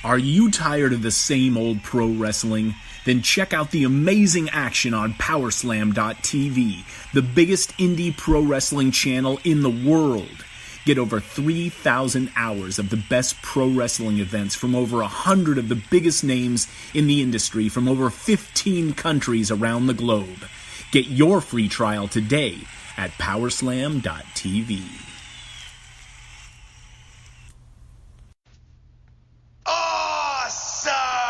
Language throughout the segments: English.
Are you tired of the same old pro wrestling? Then check out the amazing action on Powerslam.tv, the biggest indie pro wrestling channel in the world. Get over 3,000 hours of the best pro wrestling events from over 100 of the biggest names in the industry from over 15 countries around the globe. Get your free trial today at Powerslam.tv.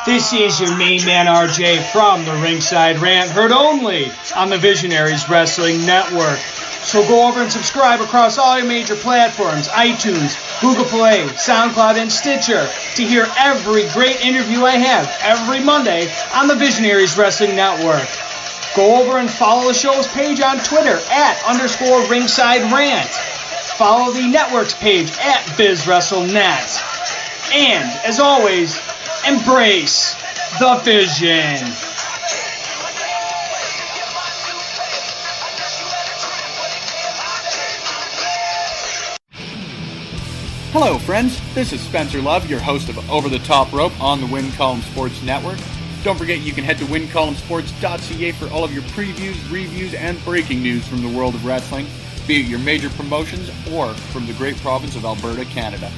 This is your main man RJ from the Ringside Rant, heard only on the Visionaries Wrestling Network. So go over and subscribe across all your major platforms, iTunes, Google Play, SoundCloud, and Stitcher to hear every great interview I have every Monday on the Visionaries Wrestling Network. Go over and follow the show's page on Twitter @_Ringside Rant. Follow the network's page @BizWrestleNet. And, as always, embrace the vision. Hello, friends. This is Spencer Love, your host of Over the Top Rope on the Win Column Sports Network. Don't forget you can head to wincolumnsports.ca for all of your previews, reviews, and breaking news from the world of wrestling, be it your major promotions or from the great province of Alberta, Canada.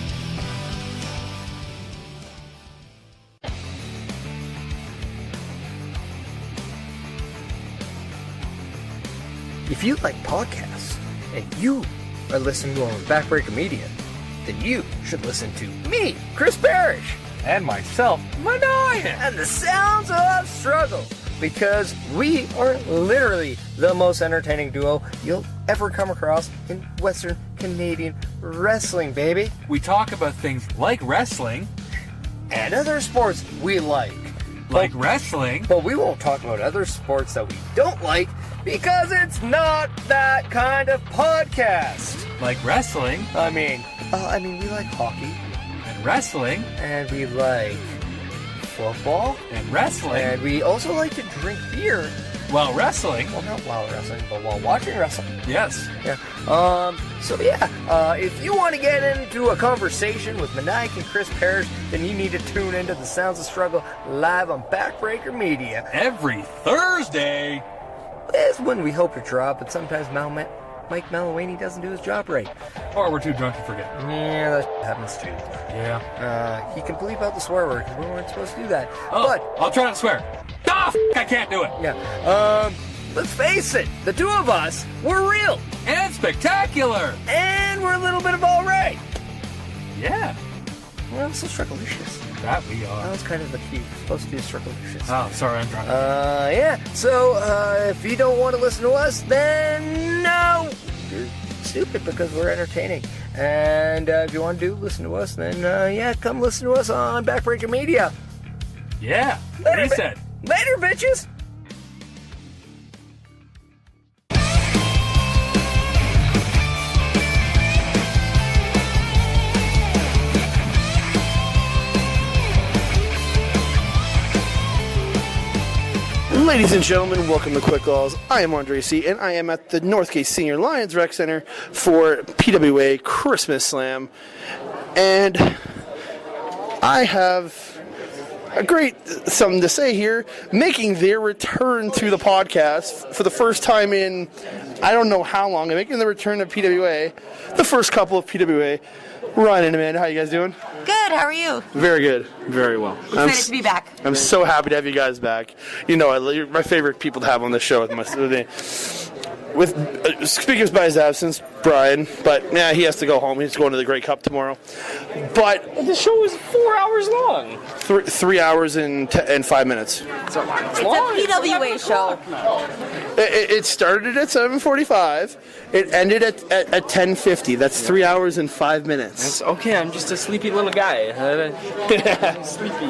If you like podcasts and you are listening to on Backbreaker Media, then you should listen to me, Chris Parrish, and myself, Manoia, and the Sounds of Struggle, because we are literally the most entertaining duo you'll ever come across in Western Canadian wrestling, baby. We talk about things like wrestling and other sports we like. Wrestling. But we won't talk about other sports that we don't like, because it's not that kind of podcast. Like wrestling. I mean, we like hockey. And wrestling. And we like football. And wrestling. And we also like to drink beer. While wrestling. Well, not while wrestling, but while watching wrestling. Yes. Yeah. If you want to get into a conversation with Maniac and Chris Parrish, then you need to tune into the Sounds of Struggle live on Backbreaker Media. Every Thursday. That's when we hope to drop, but sometimes Mike Malawany doesn't do his job right. Or we're too drunk to forget. Yeah, that happens too. Yeah. He can bleep out the swear word, because we weren't supposed to do that. Oh, but I'll try not to swear. I can't do it. Yeah. Let's face it, the two of us, we're real. And spectacular. And we're a little bit of all right. Yeah. We're also strugglicious. That we are. That was kind of the key. We're supposed to be strugglicious. Oh, sorry, I'm drunk. Yeah. So, if you don't want to listen to us, then no. You're stupid, because we're entertaining. And if you want to listen to us, then come listen to us on Backbreaker Media. Yeah. What he said. Later, bitches. Ladies and gentlemen, welcome to Quick Calls. I am Andre C., and I am at the Northgate Senior Lions Rec Centre for PWA Christmas Slam. And I have a great something to say here, making their return to the podcast for the first time in I don't know how long. I'm making the return to PWA, the first couple of PWA. Ryan and Amanda, how you guys doing? Good, how are you? Very good. Very well. Excited to be back. I'm so happy to have you guys back. You know, you're my favorite people to have on the show with speakers by his absence, Brian, but he has to go home. He's going to the Grey Cup tomorrow. But the show is 4 hours long. 3 hours and 5 minutes. It's a PWA show. It started at 7:45. It ended at 10:50. That's 3 hours and 5 minutes. That's okay. I'm just a sleepy little guy. Sleepy.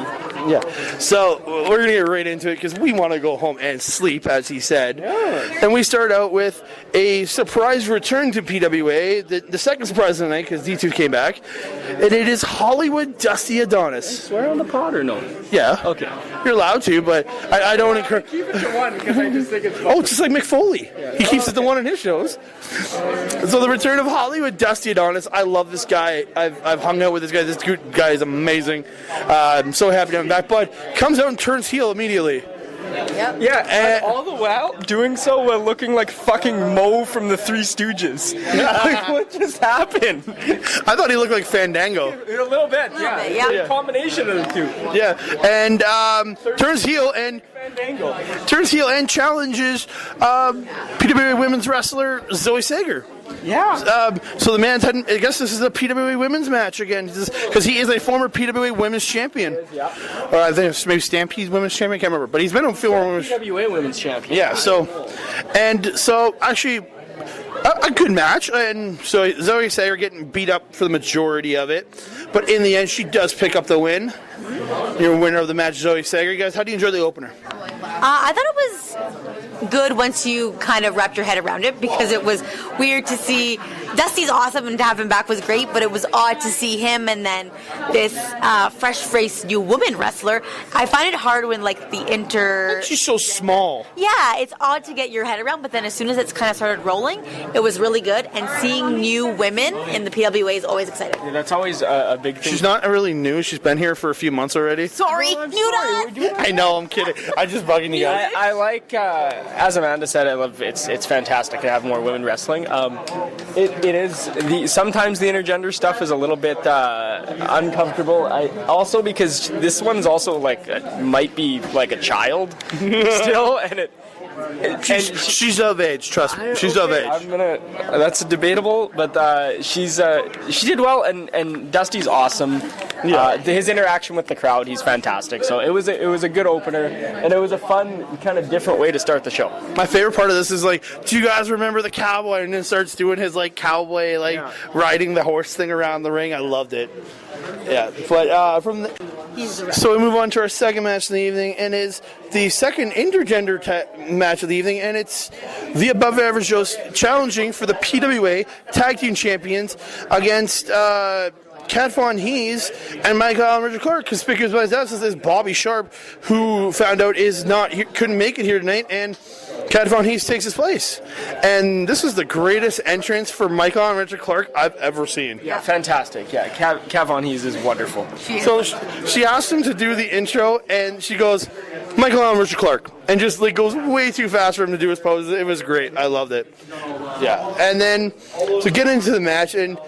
Yeah. So we're gonna get right into it because we want to go home and sleep, as he said. Yeah. And we start out with with a surprise return to PWA, the second surprise of the night because D2 came back, and it is Hollywood Dusty Adonis. Swear on the pod or no? Yeah. Okay. You're allowed to, but I don't encourage... Keep it to one because I just think it's fun. Oh, just like Mick Foley. Yeah. He keeps it to one in his shows. So the return of Hollywood Dusty Adonis. I love this guy. I've hung out with this guy. This guy is amazing. I'm so happy to have him back. But comes out and turns heel immediately. Yep. Yeah, and all the while doing so while looking like fucking Mo from the Three Stooges. Like, what just happened? I thought he looked like Fandango. A little bit, yeah. Yeah. A combination of the two. Yeah, and turns heel and challenges PWA women's wrestler Zoe Sager. Yeah. So the man's hadn't. I guess this is a PWA women's match again because he is a former PWA women's champion. Yeah. I think it's maybe Stampede's women's champion. I can't remember, but he's been a former women's. PWA women's champion. Yeah. So actually. A good match, and so Zoe Sager getting beat up for the majority of it, but in the end she does pick up the win. You're a winner of the match, Zoe Sager. You guys, how do you enjoy the opener? I thought it was good once you kind of wrapped your head around it because it was weird to see. Dusty's awesome and to have him back was great, but it was odd to see him and then this fresh-faced new woman wrestler. I find it hard when She's so small. Yeah, it's odd to get your head around, but then as soon as it's kind of started rolling, it was really good. And seeing new women in the PWA is always exciting. Yeah, that's always a big thing. She's not really new. She's been here for a few months already. Sorry, new to us. I know, I'm kidding. I'm just bugging you guys. I like, as Amanda said, I love it's fantastic to have more women wrestling. It is sometimes the intergender stuff is a little bit uncomfortable. Also because this one's also might be like a child still, and she's of age. Trust me, she's of age. That's debatable, but she did well, and Dusty's awesome. Yeah. His interaction with the crowd, he's fantastic. So it was a good opener, and it was a fun kind of different way to start the show. My favorite part of this is do you guys remember the cowboy? And then starts doing his cowboy riding the horse thing around the ring. I loved it. Yeah, but so we move on to our second match of the evening, and is the second intergender match of the evening, and it's the Above Average Joes challenging for the PWA Tag Team Champions against Kat Von Hees and Michael Allen Richard Clark. Conspicuous by his absence is Bobby Sharp, who found out couldn't make it here tonight, and Kat Von Hees takes his place. And this is the greatest entrance for Michael Allen Richard Clark I've ever seen. Yeah, fantastic. Yeah, Kat Von Hees is wonderful. So she asked him to do the intro, and she goes, Michael Allen Richard Clark, and just goes way too fast for him to do his poses. It was great. I loved it. Yeah. And then to get into the match, and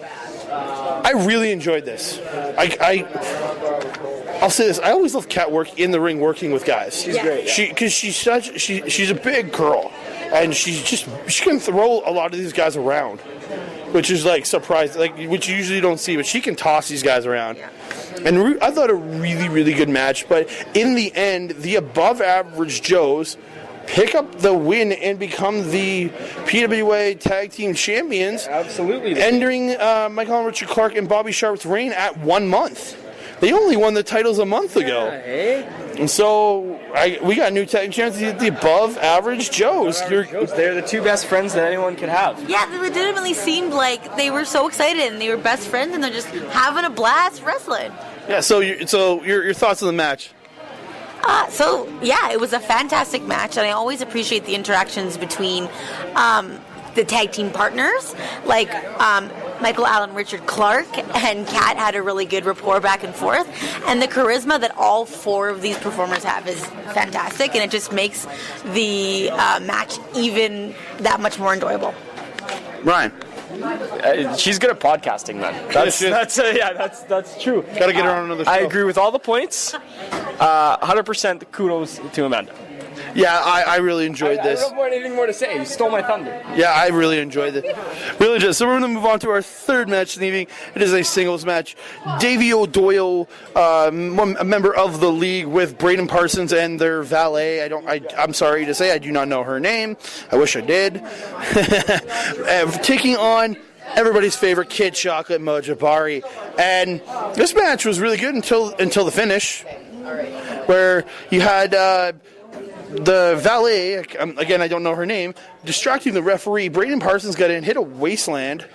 I really enjoyed this. I'll say this: I always love Kat in the ring working with guys. She's great. Because she's a big girl, and she can throw a lot of these guys around, which is surprising, which you usually don't see. But she can toss these guys around, and I thought a really, really good match. But in the end, the Above Average Joes pick up the win and become the PWA Tag Team Champions. Absolutely. Ending Michael Allen Richard Clark and Bobby Sharp's reign at 1 month. They only won the titles a month ago. And so we got new tag champions, the Above Average Joes. They're the two best friends that anyone could have. Yeah, they legitimately seemed like they were so excited and they were best friends and they're just having a blast wrestling. Yeah, so your thoughts on the match? It was a fantastic match, and I always appreciate the interactions between the tag team partners. Michael Allen Richard Clark and Kat had a really good rapport back and forth, and the charisma that all four of these performers have is fantastic, and it just makes the match even that much more enjoyable. Ryan. She's good at podcasting, man. That's true. Got to get her on another show. I agree with all the points. 100% kudos to Amanda. Yeah, I really enjoyed this. I don't have anything more to say. You stole my thunder. Yeah, I really enjoyed it. Really did. So we're going to move on to our third match of the evening. It is a singles match. Davey O'Doyle, a member of the league with Braden Parsons and their valet. I'm sorry to say, I do not know her name. I wish I did. Taking on everybody's favorite Kid Chocolate Mojabari. And this match was really good until the finish, where you had the valet, again, I don't know her name, distracting the referee. Braden Parsons got in, hit a wasteland,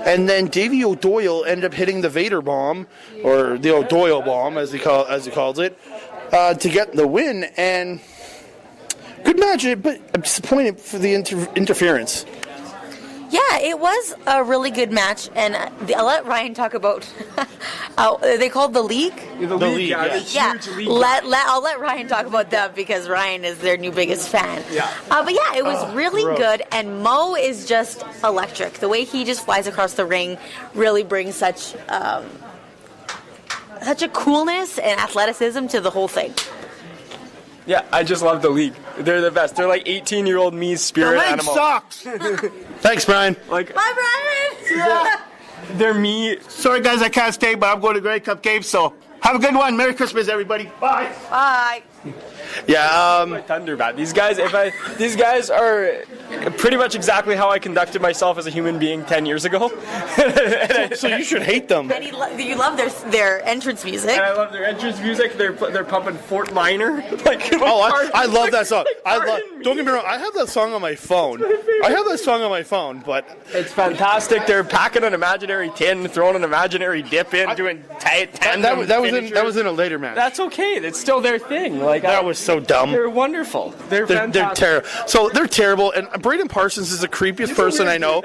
and then Davey O'Doyle ended up hitting the Vader bomb, or the O'Doyle bomb, as he calls it, to get the win. And good match, but I'm disappointed for the interference. Yeah, it was a really good match, and I'll let Ryan talk about. They called the league. The league, yeah. Huge league. I'll let Ryan talk about that because Ryan is their new biggest fan. Yeah. But yeah, it was really good, and Mo is just electric. The way he just flies across the ring really brings such a coolness and athleticism to the whole thing. Yeah, I just love the league. They're the best. They're like 18-year-old me's spirit animal. Sucks. Thanks, Brian. Like, Bye, Brian. yeah, they're me. Sorry, guys, I can't stay, but I'm going to Grey Cup Cave, so have a good one. Merry Christmas, everybody. Bye. Bye. Yeah. My Thunderbat. These guys are pretty much exactly how I conducted myself as a human being 10 years ago. So you should hate them. And you love their entrance music. And I love their entrance music. They're pumping Fort Minor. I love that song. Don't get me wrong. I have that song on my phone. But it's fantastic. They're packing an imaginary tin, throwing an imaginary dip in, doing and that was in a later match. That's okay. It's still their thing. Like that was so dumb. They're wonderful. They're fantastic. They're terrible. So they're terrible. And Braden Parsons is the creepiest person I know.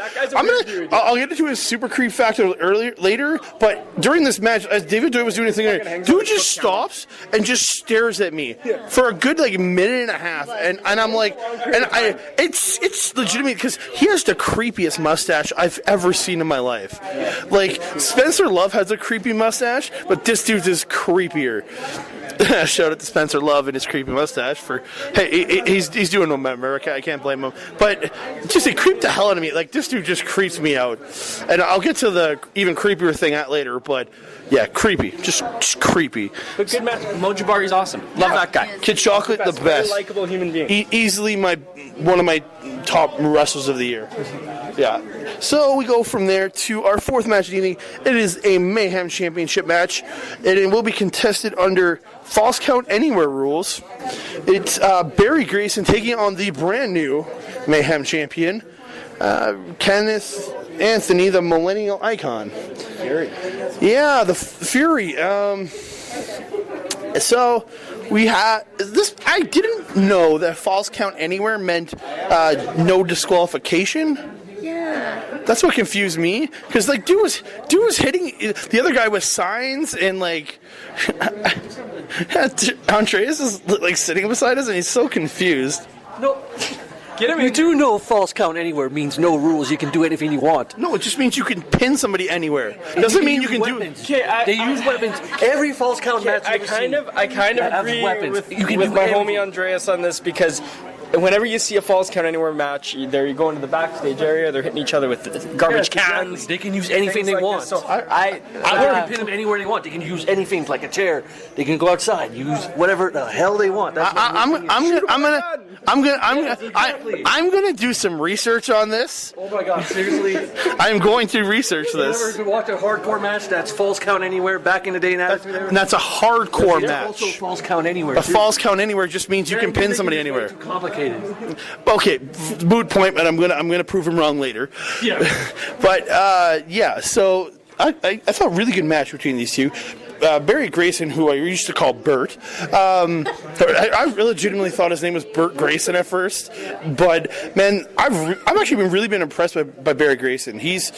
I'll get into his super creep factor later. But during this match, as David Doyle was doing his thing, dude just stops and just stares at me for a good minute and a half, and I'm like, it's legitimate because he has the creepiest mustache I've ever seen in my life. Like Spencer Love has a creepy mustache, but this dude is creepier. Shout out to Spencer Love and his creepy mustache he's doing America. I can't blame him. But just it creeped the hell out of me. Like this dude just creeps me out. And I'll get to the even creepier thing later. But yeah, creepy, just creepy. But good match. Mo Jabari's awesome. Love that guy. Kid Chocolate, the best. Very likable human being. Easily one of my top wrestlers of the year. Yeah. So we go from there to our fourth match of the evening. It is a Mayhem Championship match, and it will be contested under False Count Anywhere rules. It's Barry Grayson taking on the brand new Mayhem champion, Kenneth Anthony, the Millennial Icon. Fury. Yeah, the Fury. So we had this. I didn't know that False Count Anywhere meant no disqualification. Yeah. That's what confused me, because dude was hitting the other guy with signs, and Andreas is sitting beside us, and he's so confused. No, you do know False Count Anywhere means no rules. You can do anything you want. No, it just means you can pin somebody anywhere. It doesn't mean you can weapons. do. Okay, they use weapons. Every False Count match I kind of agree with my homie Andreas on this, because whenever you see a False Count Anywhere match, either you go into the backstage area, they're hitting each other with garbage cans. Exactly. They can use anything they want. So I can pin them anywhere they want. They can use anything, like a chair. They can go outside, use whatever the hell they want. I'm gonna do some research on this. Oh my God, seriously? I'm going to research this. You ever watch a hardcore match that's False Count Anywhere back in the day? And that's a hardcore match. Also False Count Anywhere. A False Count Anywhere just means you can pin somebody anywhere. Too complicated. Okay, moot point, but I'm gonna prove him wrong later. Yeah. But yeah, so I thought a really good match between these two. Barry Grayson, who I used to call Bert, I legitimately thought his name was Bert Grayson at first, but man, I've actually really been impressed by Barry Grayson. He's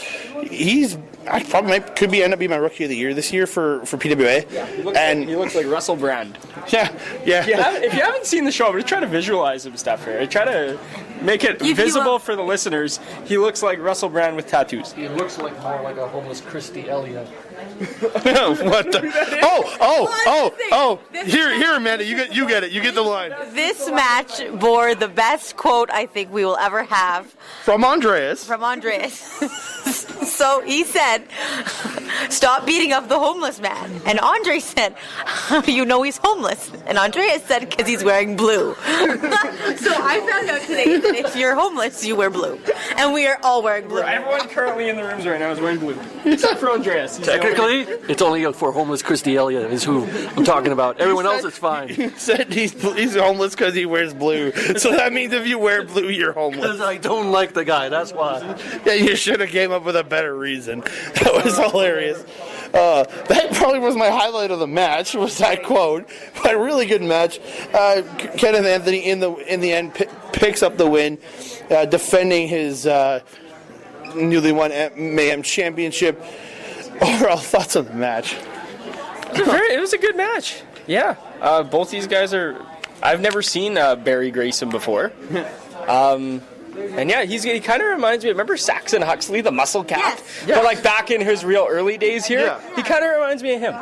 I probably could end up being my Rookie of the Year this year for PWA. Yeah, he looks like Russell Brand. Yeah. If you haven't seen the show, I'm going to try to visualize some stuff here. I try to make it visible for the listeners. He looks like Russell Brand with tattoos. He looks more like a homeless Christy Elliott. What the? Oh! Here, Amanda, you get it. You get the line. This match bore the best quote I think we will ever have from Andreas. So he said, stop beating up the homeless man. And Andre said, how do you know he's homeless? And Andrea said, because he's wearing blue. So I found out today that if you're homeless, you wear blue. And we are all wearing blue. Everyone currently in the rooms right now is wearing blue. Except for Andreas. Technically, it's only for homeless Chris Steele is who I'm talking about. Everyone else is fine. He said he's homeless because he wears blue. So that means if you wear blue, you're homeless. Because I don't like the guy, that's why. Yeah, you should have came up with a better reason. That was hilarious. That probably was my highlight of the match, was that quote. But a really good match. Kenneth Anthony in the end picks up the win, defending his newly won Mayhem Championship. Overall thoughts on the match? It was a good match. Yeah. Both these guys are... I've never seen Barry Grayson before. And yeah, he kind of reminds me, remember Saxon Huxley, the muscle cat? Yes. But like back in his real early days here, he kind of reminds me of him,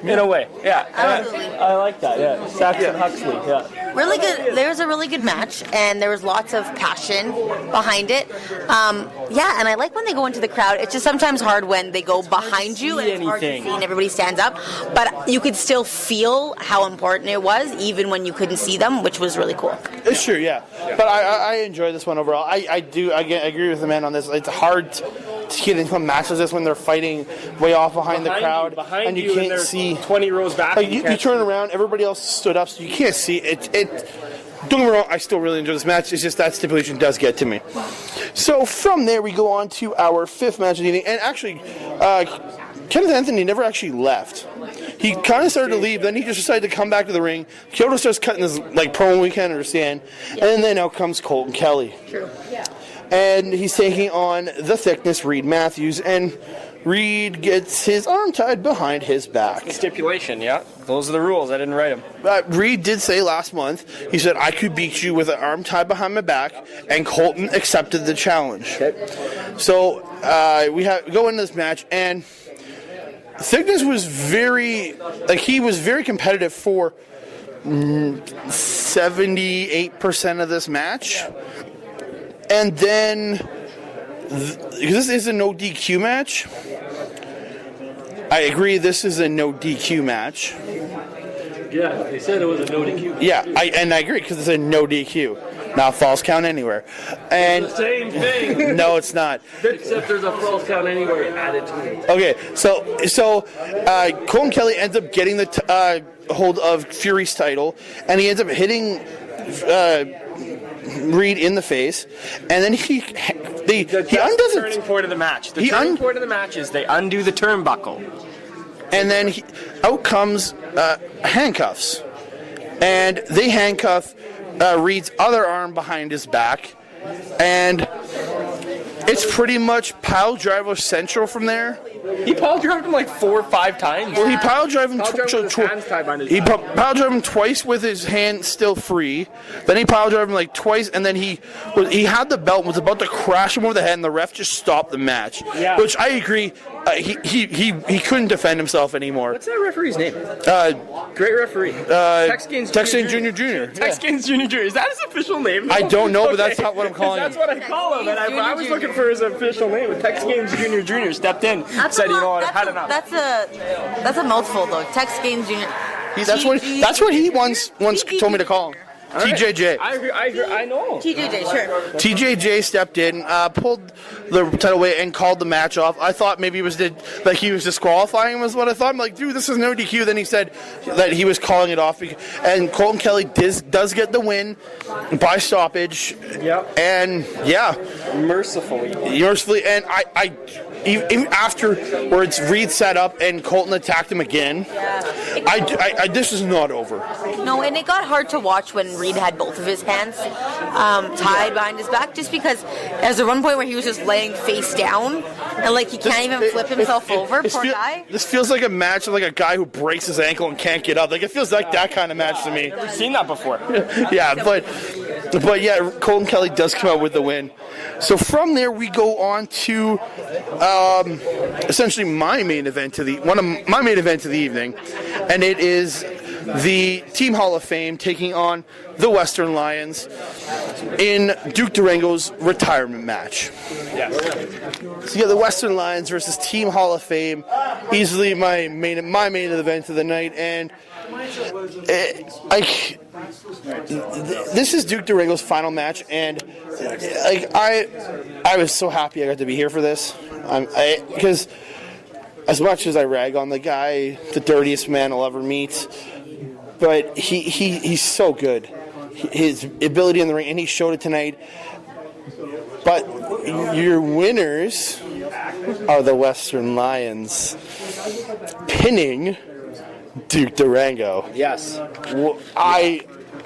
in a way. Yeah, I like that, yeah. Saxon Huxley, yeah. Really good. There was a really good match, and there was lots of passion behind it. And I like when they go into the crowd. It's just sometimes hard when they go behind you and it's hard to see and everybody stands up. But you could still feel how important it was, even when you couldn't see them, which was really cool. It's true, yeah. But I enjoy this one overall. I agree with the man on this. It's hard to get into matches this when they're fighting way off behind the crowd, and you can't see 20 rows back. Like you turn around, everybody else stood up, so you can't see it. Don't get me wrong, I still really enjoy this match. It's just that stipulation does get to me. So from there, we go on to our fifth match of the evening, and actually, Kenneth Anthony never actually left. He kind of started to leave, then he just decided to come back to the ring. Kyoto starts cutting his promo we can't understand, and then out comes Colton Kelly. True. Yeah. And he's taking on the Thickness, Reed Matthews, and Reed gets his arm tied behind his back. Stipulation, yeah. Those are the rules. I didn't write them. Reed did say last month, he said, I could beat you with an arm tied behind my back, and Colton accepted the challenge. Okay. So we go into this match, and Thickness was very competitive for 78% of this match. And then, this is a no DQ match. I agree, this is a no DQ match. Yeah, they said it was a no DQ. Yeah, I agree, because it's a no DQ. Not false count anywhere. And it's the same thing. No, it's not. Except there's a false count anywhere added to it. Okay, so Colton Kelly ends up getting the hold of Fury's title, and he ends up hitting Reed in the face, and then he undoes the turning point of the match. The turning point of the match is they undo the turnbuckle, and then out comes handcuffs, and they handcuff Reed's other arm behind his back, and it's pretty much pile driver central from there. He pile drove him like 4 or 5 times. Well, he pile drove him pile drove him twice with his hand still free. Then he pile drove him like twice, and then he had the belt and was about to crash him over the head, and the ref just stopped the match. Yeah. Which I agree. He couldn't defend himself anymore. What's that referee's name? Great referee. Tex Gaines Jr. Tex Gaines Jr. Is that his official name? I don't know, but that's not what I'm calling him. That's what I call him. And I was looking for his official name. Tex Gaines Jr. stepped in, said, you know what, I've had enough. That's a mouthful, though. Tex Gaines Jr. That's what he once told me to call him. Right. TJJ. I know. TJJ, sure. TJJ stepped in, pulled the title away, and called the match off. I thought maybe he was disqualifying was what I thought. I'm like, dude, this is no DQ. Then he said that he was calling it off. And Colton Kelly does get the win by stoppage. Yep. And, yeah. Mercifully. And I even afterwards, Reed set up and Colton attacked him again. Yeah. This is not over. No, and it got hard to watch when Reed had both of his hands tied behind his back, just because there's a one point where he was just laying face down and he can't even flip himself over. Poor guy. This feels like a match of a guy who breaks his ankle and can't get up. It feels like that kind of match to me. I've never seen that before. Yeah, but yeah, Colton Kelly does come out with the win. So from there we go on to essentially my main event of the evening, and it is the Team Hall of Fame taking on the Western Lions in Duke Durrango's retirement match. Yes. So you got the Western Lions versus Team Hall of Fame, easily my main event of the night, and this is Duke Durrango's final match, and I was so happy I got to be here for this, because as much as I rag on the guy, the dirtiest man I'll ever meet, but he's so good. His ability in the ring, and he showed it tonight. But your winners are the Western Lions, pinning Duke Durrango. Yes.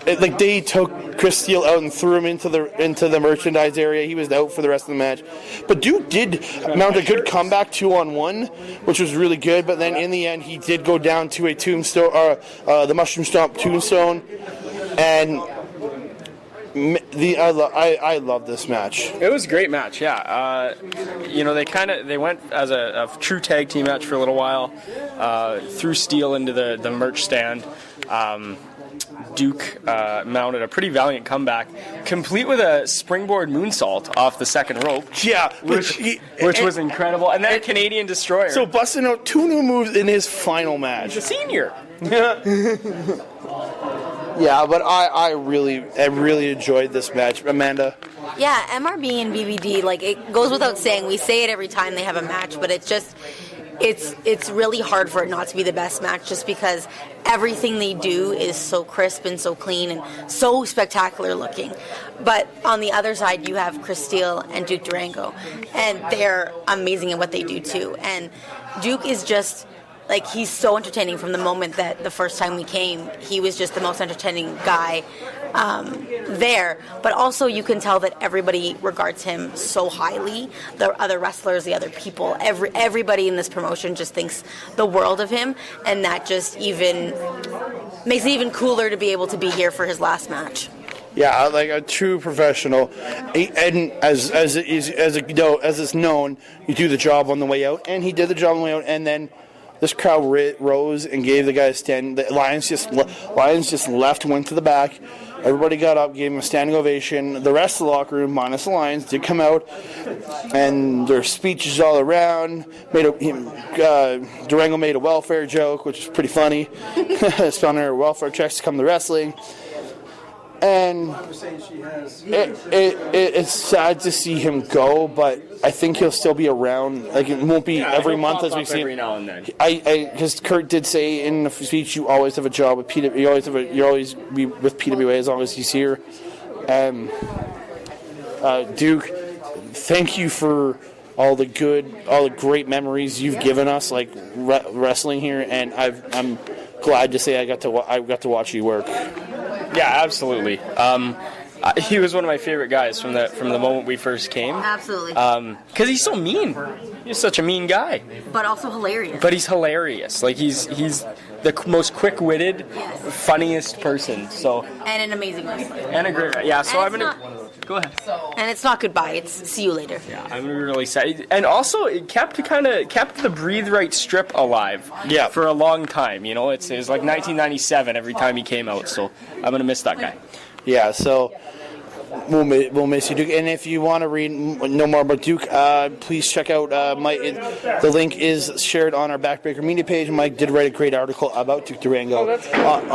They took Chris Steele out and threw him into the merchandise area. He was out for the rest of the match. But Duke did mount a good comeback 2-on-1, which was really good. But then in the end, he did go down to a tombstone, the Mushroom Stomp tombstone, and I love this match. It was a great match, yeah. They went as a true tag team match for a little while, threw Steele into the merch stand. Duke mounted a pretty valiant comeback, complete with a springboard moonsault off the second rope. Yeah, which was incredible. And then a Canadian Destroyer. So busting out 2 new moves in his final match. He's a senior. Yeah, but I really enjoyed this match. Amanda? Yeah, MRB and BBD, it goes without saying. We say it every time they have a match, but it's really hard for it not to be the best match, just because everything they do is so crisp and so clean and so spectacular looking. But on the other side, you have Chris Steele and Duke Durrango, and they're amazing at what they do too. And Duke is just, he's so entertaining. From the moment that the first time we came, he was just the most entertaining guy there. But also you can tell that everybody regards him so highly. The other wrestlers, the other people, everybody in this promotion just thinks the world of him, and that just even makes it even cooler to be able to be here for his last match. Yeah, like a true professional, and as is known, you do the job on the way out, and he did the job on the way out, and then this crowd rose and gave the guy a stand. The Lions just left, went to the back. Everybody got up, gave him a standing ovation. The rest of the locker room, minus the Lions, did come out, and their speeches all around. Durrango made a welfare joke, which is pretty funny. Spelling her welfare checks to come to wrestling. And it's sad to see him go, but I think he'll still be around. It won't be every month as we see every now and then. Because Kurt did say in the speech, you always have a job with PWA. You always be with PWA as long as he's here. Duke, thank you for all the great memories you've given us, wrestling here, and I'm glad to say I got to watch you work. Yeah, absolutely. He was one of my favorite guys from the moment we first came. Absolutely. Because he's so mean. He's such a mean guy. But also hilarious. But he's hilarious. He's the most quick-witted, funniest person. So. And an amazing wrestler. And a great guy. Yeah. So go ahead. And it's not goodbye. It's see you later. Yeah, I'm really sad. And also, it kept the Breathe Right strip alive. Yeah. For a long time. It was like 1997 every time he came out. So I'm gonna miss that guy. Yeah. So. We'll miss you, Duke. And if you want to know more about Duke, please check out the link is shared on our Backbreaker Media page. Mike did write a great article about Duke Durrango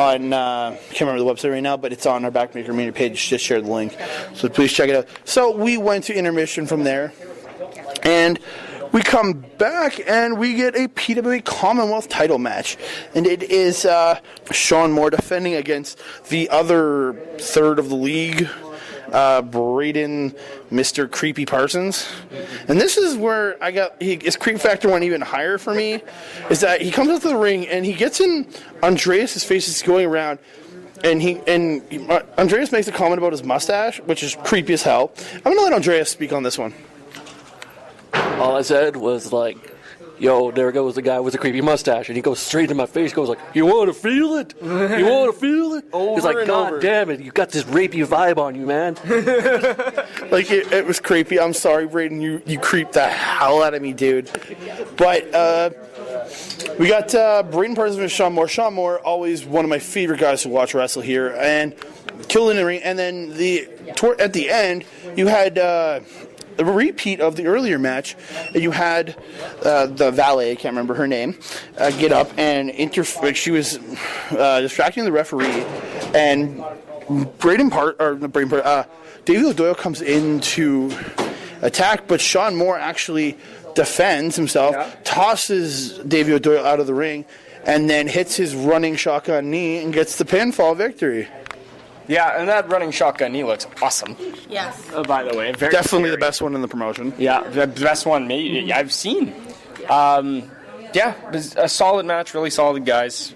on I can't remember the website right now, but it's on our Backbreaker Media page. Just share the link, so please check it out. So we went to intermission from there, and we come back and we get a PWA Commonwealth title match, and it is Sean Moore defending against the other third of the league, Braden, Mr. Creepy Parsons. And this is where his creep factor went even higher for me, is that he comes out to the ring and he gets in Andreas' face is going around, and Andreas makes a comment about his mustache, which is creepy as hell. I'm going to let Andreas speak on this one. All I said was yo, there goes the guy with the creepy mustache, and he goes straight to my face, goes you want to feel it? You want to feel it? He's like, God damn it, you got this rapey vibe on you, man. It was creepy. I'm sorry, Braden, you creeped the hell out of me, dude. But We got Braden Parsons and Sean Moore. Sean Moore, always one of my favorite guys to watch wrestle here, and killed in the ring. And then at the end, you had a repeat of the earlier match. You had the valet, I can't remember her name, get up and she was distracting the referee, and David O'Doyle comes in to attack, but Sean Moore actually defends himself, tosses David O'Doyle out of the ring, and then hits his running shotgun knee and gets the pinfall victory. Yeah, and that running shotgun knee looks awesome. Yes. By the way, very definitely scary. The best one in the promotion. Yeah, the best one maybe I've seen. It was a solid match, really solid guys.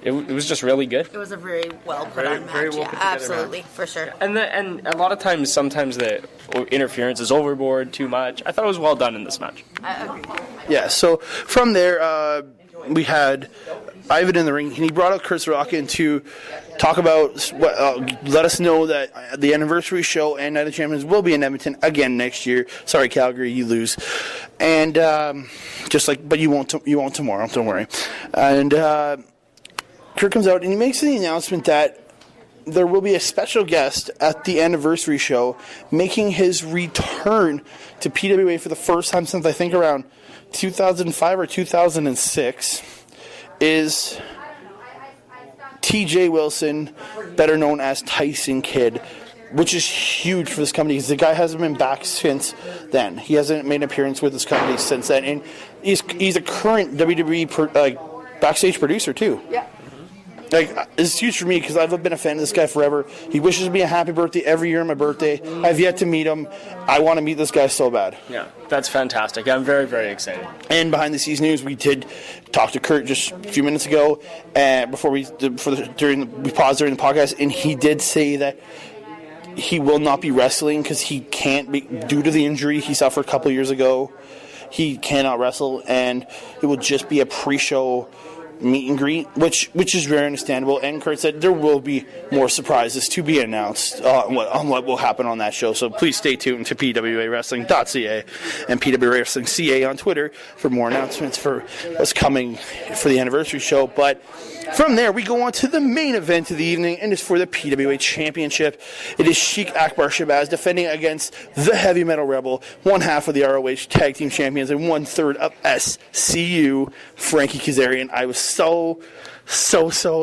It was just really good. It was a very well put on match. Yeah, absolutely, for sure. And a lot of times, sometimes the interference is overboard too much. I thought it was well done in this match. I agree. Yeah. So from there, we had Ivan in the ring, and he brought out Chris Rockin to talk about let us know that the anniversary show and Night of Champions will be in Edmonton again next year. Sorry, Calgary, you lose. And but you won't tomorrow. Don't worry. And Kurt comes out and he makes the announcement that there will be a special guest at the anniversary show making his return to PWA for the first time since I think around 2005 or 2006 is TJ Wilson, better known as Tyson Kidd, which is huge for this company because the guy hasn't been back since then. He hasn't made an appearance with this company since then, and he's a current WWE backstage producer too. Yeah. It's huge for me because I've been a fan of this guy forever. He wishes me a happy birthday every year on my birthday. I've yet to meet him. I want to meet this guy so bad. Yeah, that's fantastic. I'm very, very excited. And behind the scenes news, we did talk to Kurt just a few minutes ago, before we paused during the podcast, and he did say that he will not be wrestling because he can't be due to the injury he suffered a couple years ago. He cannot wrestle, and it will just be a pre-show meet and greet, which is very understandable. And Kurt said there will be more surprises to be announced on what will happen on that show. So please stay tuned to PWAWrestling.ca and PWA Wrestling CA on Twitter for more announcements for what's coming for the anniversary show. But from there, we go on to the main event of the evening, and it's for the PWA Championship. It is Sheik Akbar Shabaz defending against the Heavy Metal Rebel, one half of the ROH Tag Team Champions and 1/3 of SCU, Frankie Kazarian. I was so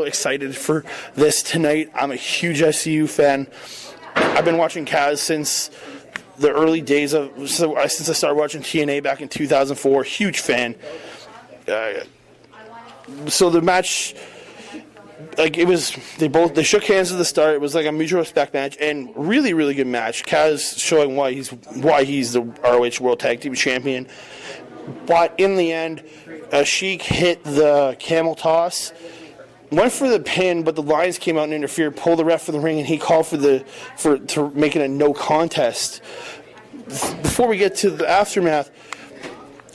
excited for this tonight. I'm a huge SCU fan. I've been watching Kaz since the early days since I started watching TNA back in 2004. Huge fan. So the match, they shook hands at the start. It was like a mutual respect match, and really, really good match. Kaz showing why he's the ROH World Tag Team Champion. But in the end, Sheik hit the camel toss, went for the pin, but the Lions came out and interfered, pulled the ref from the ring, and he called for making a no contest. Before we get to the aftermath,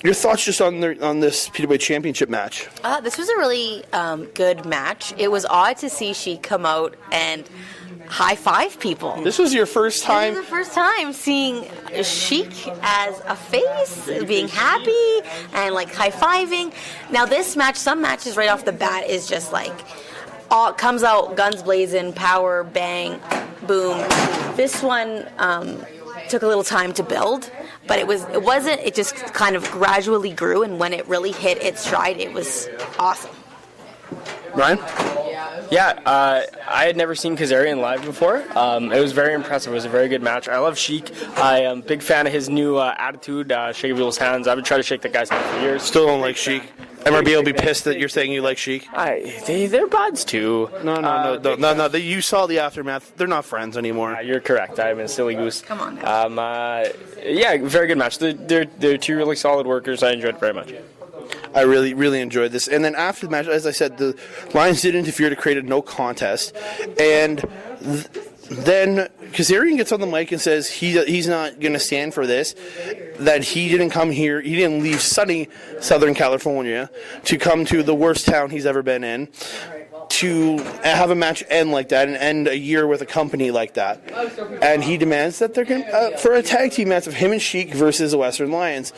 your thoughts just on this PWA Championship match? This was a really good match. It was odd to see Sheik come out and high-five people. This was your first time? This was the first time seeing Sheik as a face, being happy and high-fiving. Now this match, some matches right off the bat is just comes out guns blazing, power, bang, boom. This one took a little time to build, but it just kind of gradually grew, and when it really hit its stride, it was awesome. Ryan? Yeah, I had never seen Kazarian live before. It was very impressive. It was a very good match. I love Sheik. I am a big fan of his new attitude, shake people's hands. I've been trying to shake that guy's hand for years. Still don't like Sheik. MRB will be pissed that you're saying you like Sheik. They're buds too. No. You saw the aftermath. They're not friends anymore. You're correct. I'm a silly goose. Come on now. Yeah, very good match. They're two really solid workers. I enjoyed it very much. I really, really enjoyed this. And then after the match, as I said, the Lions did interfere to create a no contest. And then Kazarian gets on the mic and says he's not going to stand for this, that he didn't come here, he didn't leave sunny Southern California to come to the worst town he's ever been in, to have a match end like that and end a year with a company like that. And he demands that they're going for a tag team match of him and Sheik versus the Western Lions.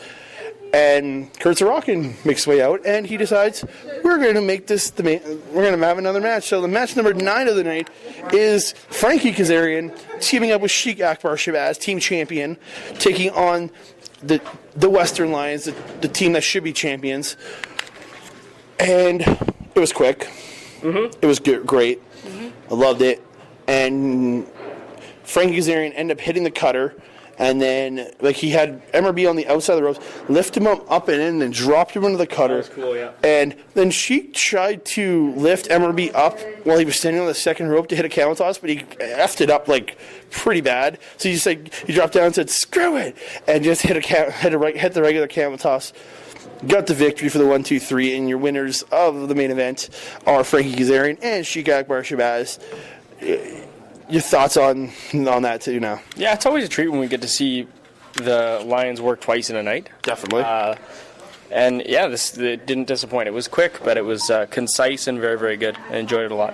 And Kurt Sorokin makes his way out, and he decides we're going to make this we're going to have another match. So the match number 9 of the night is Frankie Kazarian teaming up with Sheik, Akbar, Shabaz, team champion, taking on the Western Lions, the team that should be champions. And it was quick. Mm-hmm. It was great. Mm-hmm. I loved it. And Frankie Kazarian ended up hitting the cutter. And then, he had MRB on the outside of the ropes, lift him up and in, and then dropped him into the cutter. That was cool, yeah. And then Sheik tried to lift MRB up while he was standing on the second rope to hit a camel toss, but he effed it up, pretty bad. So he dropped down and said, screw it, and just hit the regular camel toss. Got the victory for the 1-2-3, and your winners of the main event are Frankie Kazarian and Sheik, Akbar, Shabaz. Your thoughts on that too now? Yeah, it's always a treat when we get to see the Lions work twice in a night. Definitely. And yeah, it didn't disappoint. It was quick, but it was concise and very, very good. I enjoyed it a lot.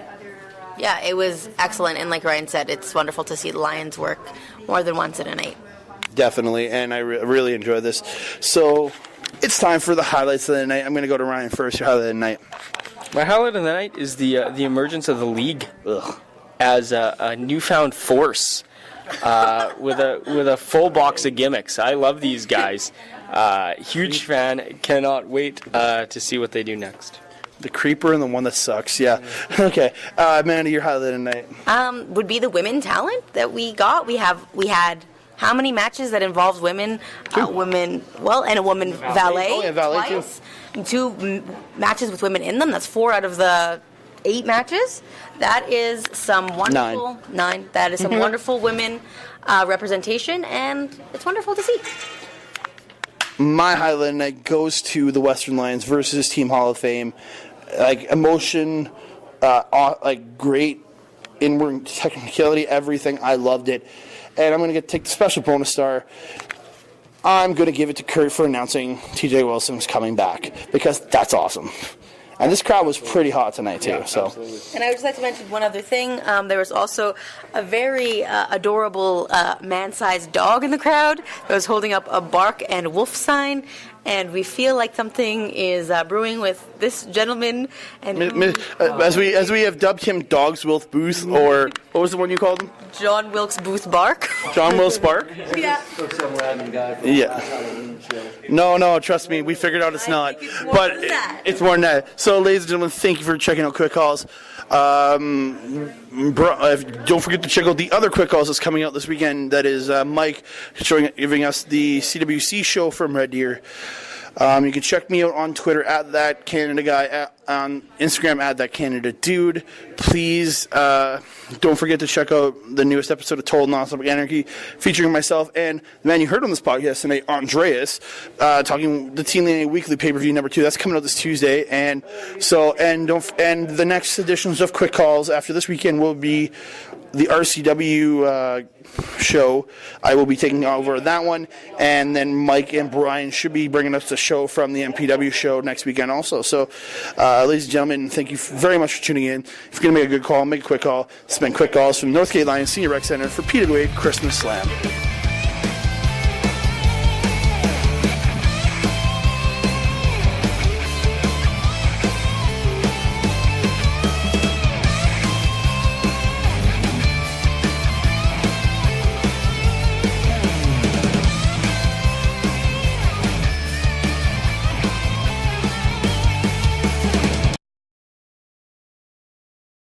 Yeah, it was excellent. And like Ryan said, it's wonderful to see the Lions work more than once in a night. Definitely, and I really enjoyed this. So it's time for the highlights of the night. I'm going to go to Ryan first. Your highlight of the night. My highlight of the night is the emergence of the league. As a newfound force with a full box of gimmicks. I love these guys. Huge fan. Cannot wait to see what they do next. The creeper and the one that sucks. Yeah. Okay. Amanda, your highlight of the night. Would be the women talent that we got. We had how many matches that involved women? And a woman valet. Oh, yeah, valet twice. Too. 2 matches with women in them. That's 4 out of the 8 matches. That is some wonderful 9. That is some wonderful women representation, and it's wonderful to see. My highlight of the night goes to the Western Lions versus Team Hall of Fame. Emotion, great in-ring technicality, everything. I loved it, and I'm going to take the special bonus star. I'm going to give it to Kurt for announcing T.J. Wilson's coming back, because that's awesome. And this crowd was pretty hot tonight, too. Yeah, so. Absolutely. And I would just like to mention one other thing. There was also a very adorable man-sized dog in the crowd that was holding up a bark and wolf sign. And we feel like something is brewing with this gentleman. And as we have dubbed him Dogs Wilf Booth, or what was the one you called him? John Wilkes Booth Bark. John Wilkes Bark? Yeah. Some random guy. Yeah. No, trust me, we figured out it's not. But it's more than that. So, ladies and gentlemen, thank you for checking out Quick Calls. Don't forget to check out the other Quick Calls that's coming out this weekend. That is Mike giving us the CWC show from Red Deer. You can check me out on Twitter at that Canada guy, on Instagram at that Canada dude. Please don't forget to check out the newest episode of Total Nonstop Anarchy, featuring myself and the man you heard on this podcast tonight, Andreas, talking the TNA Weekly pay-per-view number 2. That's coming out this Tuesday, and the next editions of Quick Calls after this weekend will be the RCW show. I will be taking over that one, and then Mike and Brian should be bringing us the show from the MPW show next weekend also. So, ladies and gentlemen, thank you very much for tuning in. If you're going to make a good call, make a quick call. It's been Quick Calls from Northgate Lions Senior Centre for PWA Christmas Slam.